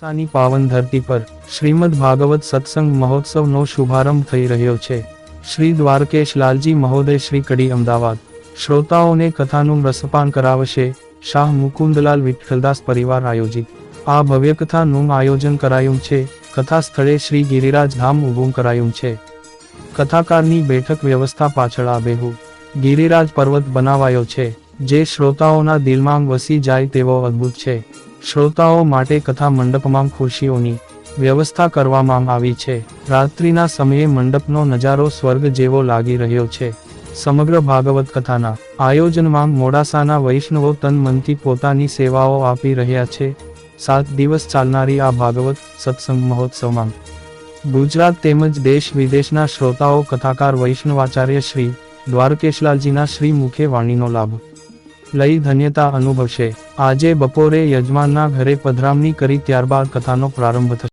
મોડાસાની પાવન ધરતી પર શ્રીમદ ભાગવત સત્સંગ મહોત્સવનો શુભારંભ થઈ રહ્યો છે। શ્રી દ્વારકેશ લાલજી મહોદય શ્રી કડી અમદાવાદ શ્રોતાઓને કથાનું રસપાન કરાવશે। શાહ મુકુંદલાલ વિઠ્ઠલદાસ પરિવાર આયોજિત આ ભવ્ય કથાનું આયોજન કરાયું છે। કથા સ્થળે શ્રી ગિરિરાજ ધામ ઊભું કરાયું છે। કથાકારની બેઠક વ્યવસ્થા પાછળ આબેહુ ગિરિરાજ પર્વત બનાવાયો છે, જે શ્રોતાઓના દિલમાં વસી જાય તેવો અદ્ભુત છે। શ્રોતાઓ માટે કથા મંડપમાં ખુરશીઓની વ્યવસ્થા કરવામાં આવી છે। રાત્રિના સમયે મંડપનો નજારો સ્વર્ગ જેવો લાગી રહ્યો છે। સમગ્ર ભાગવત કથાના આયોજનમાં મોડાસાના વૈષ્ણવો તન મનથી પોતાની સેવાઓ આપી રહ્યા છે। 7 દિવસ ચાલનારી આ ભાગવત સત્સંગ મહોત્સવમાં ગુજરાત તેમજ દેશ વિદેશના શ્રોતાઓ કથાકાર વૈષ્ણવાચાર્ય શ્રી દ્વારકેશલાલજીના શ્રી મુખે વાણીનો લાભ લઈ ધન્યતા અનુભવશે। આજે બપોરે યજમાનના ઘરે પધરામણી કરી ત્યારબાદ કથાનો પ્રારંભ થશે।